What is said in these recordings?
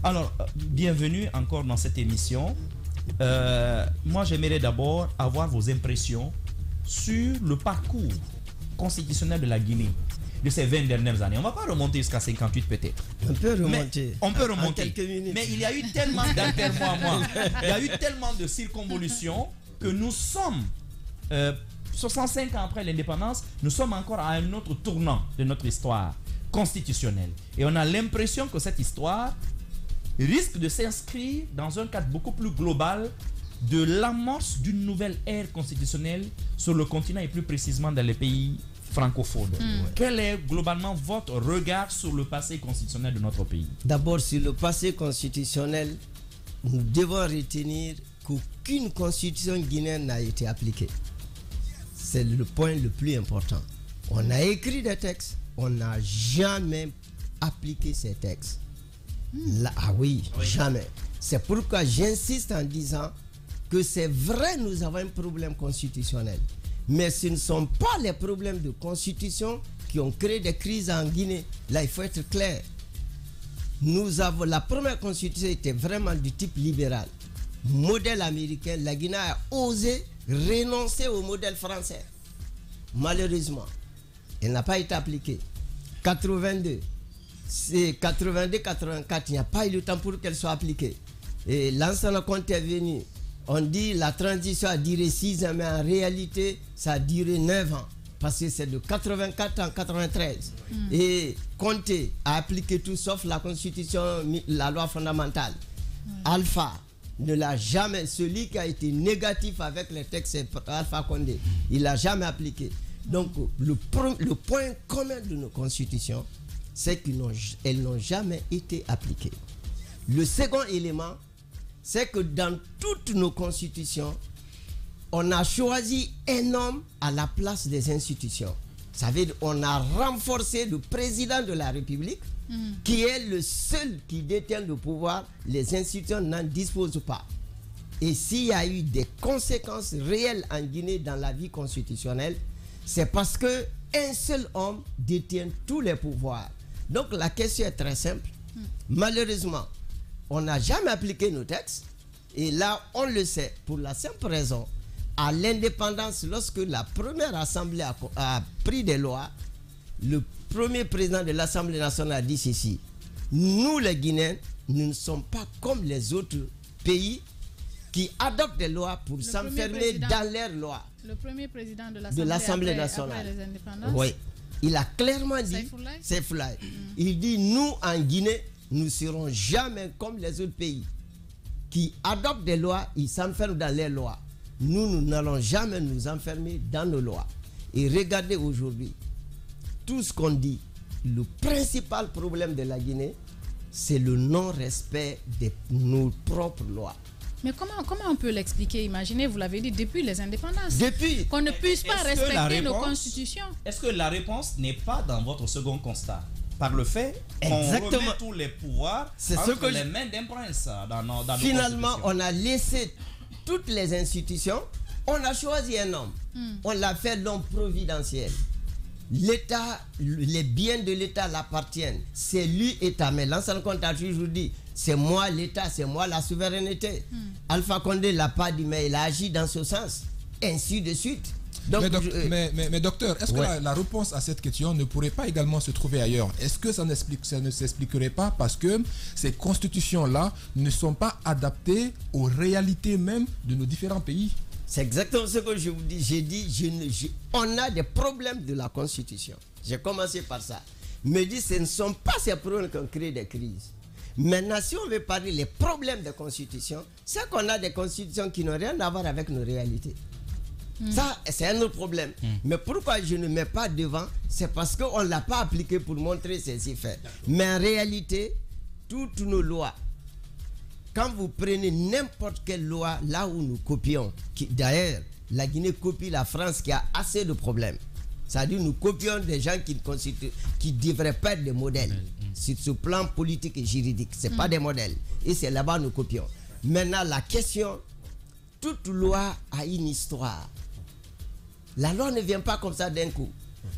Alors, bienvenue encore dans cette émission. Moi, j'aimerais d'abord avoir vos impressions sur le parcours constitutionnel de la Guinée de ces 20 dernières années. On ne va pas remonter jusqu'à 58 peut-être. On peut remonter. On peut remonter. En quelques minutes. Mais il y a eu tellement d'intermoiements, il y a eu tellement de circonvolutions que nous sommes, 65 ans après l'indépendance, nous sommes encore à un autre tournant de notre histoire constitutionnelle. Et on a l'impression que cette histoire risque de s'inscrire dans un cadre beaucoup plus global de l'amorce d'une nouvelle ère constitutionnelle sur le continent et plus précisément dans les pays francophones. Quel est globalement votre regard sur le passé constitutionnel de notre pays? D'abord, sur le passé constitutionnel, nous devons retenir qu'aucune constitution guinéenne n'a été appliquée. C'est le point le plus important. On a écrit des textes, on n'a jamais appliqué ces textes. Là, ah oui, jamais. C'est pourquoi j'insiste en disant que c'est vrai, nous avons un problème constitutionnel. Mais ce ne sont pas les problèmes de constitution qui ont créé des crises en Guinée. Là, il faut être clair. La première constitution était vraiment du type libéral. Modèle américain, la Guinée a osé renoncer au modèle français. Malheureusement, elle n'a pas été appliquée. 82, c'est 82-84, il n'y a pas eu le temps pour qu'elle soit appliquée. Et l'ancien compte est venu. On dit la transition a duré 6 ans, mais en réalité, ça a duré 9 ans. Parce que c'est de 84 en 93. Et Conté a appliqué tout sauf la constitution, la loi fondamentale. Alpha ne l'a jamais, celui qui a été négatif avec les textes, c'est Alpha Condé. Il l'a jamais appliqué. Donc, le point commun de nos constitutions, c'est qu'elles n'ont jamais été appliquées. Le second élément, c'est que dans toutes nos constitutions, on a choisi un homme à la place des institutions. Ça veut dire qu'on a renforcé le président de la République, qui est le seul qui détient le pouvoir. Les institutions n'en disposent pas. Et s'il y a eu des conséquences réelles en Guinée dans la vie constitutionnelle, c'est parce qu'un seul homme détient tous les pouvoirs. Donc la question est très simple. Malheureusement, on n'a jamais appliqué nos textes. Et là, on le sait, pour la simple raison, à l'indépendance, lorsque la première assemblée a pris des lois, le premier président de l'Assemblée nationale a dit ceci: nous les Guinéens, nous ne sommes pas comme les autres pays qui adoptent des lois pour s'enfermer dans leurs lois. Le premier président de l'Assemblée nationale. Après les indépendances. Oui. Il a clairement dit, c'est Foulaye. Il dit, nous en Guinée, nous ne serons jamais comme les autres pays qui adoptent des lois, ils s'enferment dans les lois. Nous n'allons jamais nous enfermer dans nos lois. Et regardez aujourd'hui, tout ce qu'on dit, le principal problème de la Guinée, c'est le non-respect de nos propres lois. Mais comment on peut l'expliquer? Imaginez, vous l'avez dit, depuis les indépendances. Depuis qu'on ne puisse pas respecter nos constitutions. Est-ce que la réponse n'est pas dans votre second constat? Par le fait qu'on remet tous les pouvoirs entre les mains d'un prince dans nos Finalement, on a laissé toutes les institutions, on a choisi un homme. On l'a fait l'homme providentiel. L'État, les biens de l'État l'appartiennent. C'est lui État. Mais l'ancien compte a toujours dit, c'est moi l'État, c'est moi la souveraineté. Alpha Condé ne l'a pas dit, mais il a agi dans ce sens. Ainsi de suite. Donc, mais docteur, est-ce que la réponse à cette question ne pourrait pas également se trouver ailleurs? Est-ce que ça ne s'expliquerait pas parce que ces constitutions-là ne sont pas adaptées aux réalités même de nos différents pays? C'est exactement ce que je vous dis. J'ai dit, on a des problèmes de la Constitution. J'ai commencé par ça. Mais dit, ce ne sont pas ces problèmes qui ont créé des crises. Maintenant, si on veut parler des problèmes de Constitution, c'est qu'on a des constitutions qui n'ont rien à voir avec nos réalités. Ça, c'est un autre problème. Mais pourquoi je ne mets pas devant? C'est parce qu'on ne l'a pas appliqué pour montrer ceci fait. Mais en réalité, toutes nos lois, quand vous prenez n'importe quelle loi, là où nous copions, d'ailleurs, la Guinée copie la France qui a assez de problèmes. C'est-à-dire nous copions des gens qui ne devraient pas être des modèles. Sur ce plan politique et juridique, ce n'est pas des modèles. Et c'est là-bas que nous copions. Maintenant, la question, toute loi a une histoire. La loi ne vient pas comme ça d'un coup.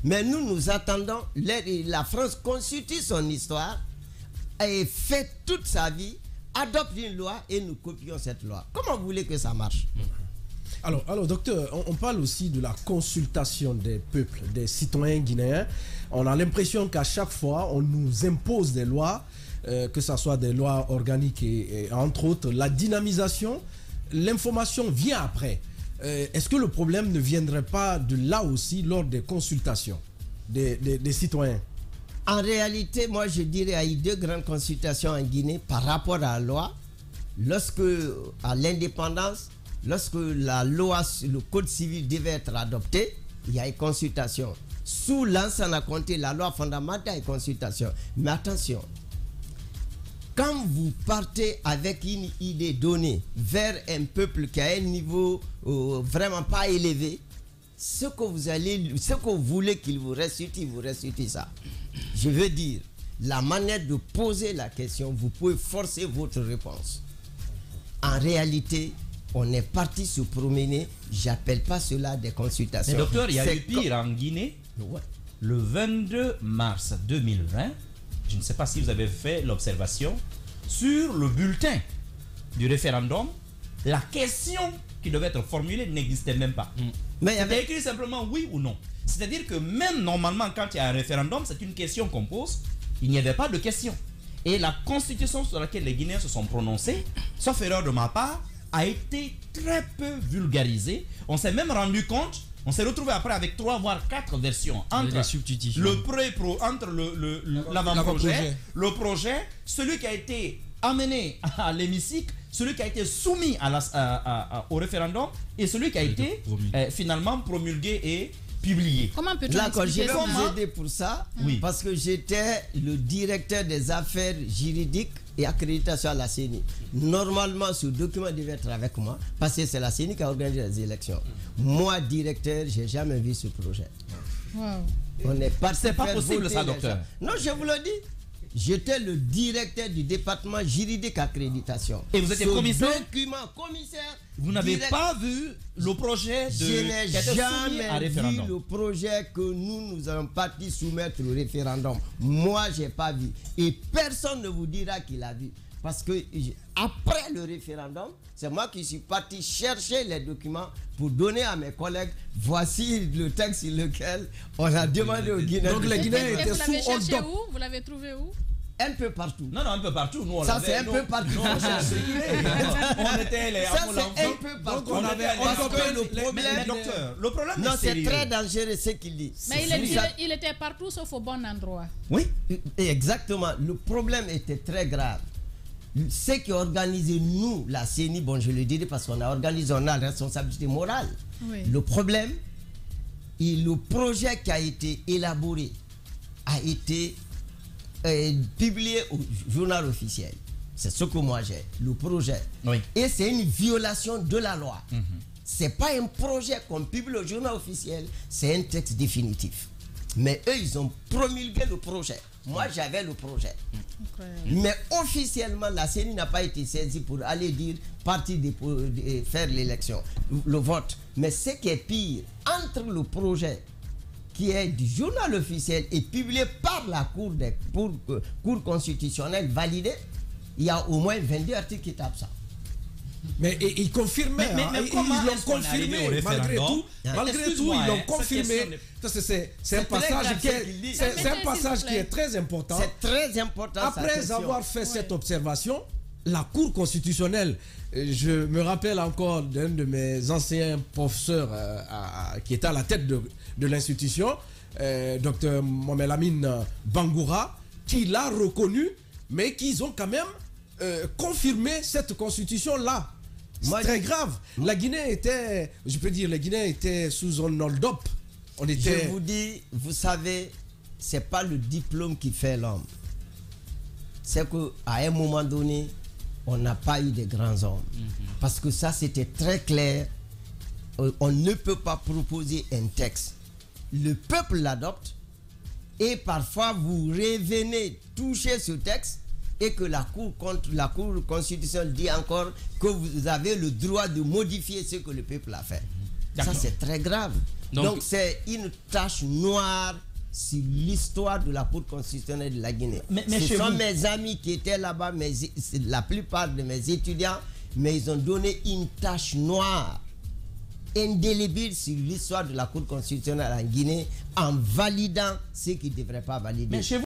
Mais nous attendons, la France constitue son histoire. fait toute sa vie, adopte une loi et nous copions cette loi. Comment vous voulez que ça marche? Alors, docteur, on parle aussi de la consultation des peuples, des citoyens guinéens. On a l'impression qu'à chaque fois, on nous impose des lois, que ce soit des lois organiques et entre autres, la dynamisation, l'information vient après. Est-ce que le problème ne viendrait pas de là aussi lors des consultations des citoyens? En réalité, moi je dirais qu'il y a eu 2 grandes consultations en Guinée par rapport à la loi. Lorsque, à l'indépendance, lorsque la loi, le code civil devait être adopté, il y a eu consultation. Sous l'ancien Conté, la loi fondamentale, il y a eu consultation. Mais attention, quand vous partez avec une idée donnée vers un peuple qui a un niveau vraiment pas élevé, ce que vous voulez qu'il vous restitue ça. Je veux dire, la manière de poser la question, vous pouvez forcer votre réponse. En réalité, on est parti se promener, j'appelle pas cela des consultations. Mais docteur, il y a eu pire en Guinée. Ouais. Le 22 mars 2020, je ne sais pas si vous avez fait l'observation, sur le bulletin du référendum, la question qui devait être formulée n'existait même pas. Mais C'était écrit simplement oui ou non. C'est-à-dire que même normalement, quand il y a un référendum, c'est une question qu'on pose, il n'y avait pas de question. Et la constitution sur laquelle les Guinéens se sont prononcés, sauf erreur de ma part, a été très peu vulgarisée. On s'est même rendu compte, on s'est retrouvé après avec 3 voire 4 versions entre le pré-pro, entre l'avant-projet, le projet, celui qui a été amené à l'hémicycle, celui qui a été soumis au référendum et celui qui a été finalement promulgué et publié. Comment peut-on D'accord, je expliquer vais ça? vous aider pour ça, Oui. parce que j'étais le directeur des affaires juridiques et accréditation à la CENI. Normalement, ce document devait être avec moi, parce que c'est la CENI qui a organisé les élections. Moi, directeur, j'ai jamais vu ce projet. Wow. On n'est pas. C'est pas possible ça, les docteur. gens. Non, je vous le dis. J'étais le directeur du département juridique accréditation. Et vous étiez commissaire? Commissaire. Vous n'avez pas vu le projet Je n'ai qui a été soumis à jamais vu référendum. le projet que nous allons partis soumettre au référendum. Moi, je n'ai pas vu. Et personne ne vous dira qu'il a vu. Parce que après le référendum, c'est moi qui suis parti chercher les documents pour donner à mes collègues. Voici le texte sur lequel on a demandé aux Guinéens. Donc les Guinéens Et étaient vous l'avez sous cherché hold-up. où? Vous l'avez trouvé où? Un peu partout. Non, un peu partout. Nous, on Ça, l'avait, c'est un peu partout. nous, on était les Ça, c'est un peu partout. on avait Parce que le mais problème. docteur, le problème Non, est c'est sérieux. très dangereux ce qu'il dit. Mais il était partout sauf au bon endroit. Oui. Exactement. Le problème était très grave. Ce qui a organisé nous, la CENI, bon, je le dirai parce qu'on a organisé, on a la responsabilité morale. Oui. Le problème, et le projet qui a été élaboré a été publié au journal officiel. C'est ce que moi j'ai, le projet. Oui. Et c'est une violation de la loi. C'est pas un projet qu'on publie au journal officiel, c'est un texte définitif. Mais eux, ils ont promulgué le projet. Moi, j'avais le projet. Mais officiellement, la CENI n'a pas été saisie pour aller dire parti de faire l'élection, le vote. Mais ce qui est pire, entre le projet qui est du journal officiel et publié par la Cour constitutionnelle validée, il y a au moins 22 articles qui tapent ça. Mais ils confirmaient, Mais ils comment l'ont est-ce qu'on est arrivé confirmé, au malgré référendum? tout, Excuse-moi, ils l'ont cette confirmé. question C'est un très passage grave qui ce est, qu'il dit. c'est un passage S'il vous qui est plaît. très important. C'est très important. sa Après question. avoir fait cette observation, la Cour constitutionnelle, je me rappelle encore d'un de mes anciens professeurs qui était à la tête de l'institution, Dr Mohamed Lamine Bangoura, qui l'a reconnu, mais qu'ils ont quand même confirmé cette constitution-là. C'est très grave. La Guinée était, je peux dire, les Guinéens étaient sous un hold-up. On était... Je vous dis, vous savez, c'est pas le diplôme qui fait l'homme. C'est qu'à un moment donné, on n'a pas eu de grands hommes. Parce que ça, c'était très clair. On ne peut pas proposer un texte. Le peuple l'adopte et parfois vous revenez toucher ce texte et que la Cour constitutionnelle dit encore que vous avez le droit de modifier ce que le peuple a fait. Ça, c'est très grave. Donc c'est une tache noire sur l'histoire de la Cour constitutionnelle de la Guinée. Mais Ce chez sont vous- mes amis qui étaient là-bas, la plupart de mes étudiants, mais ils ont donné une tache noire indélébile sur l'histoire de la Cour constitutionnelle en Guinée en validant ce qu'ils ne devraient pas valider. Mais chez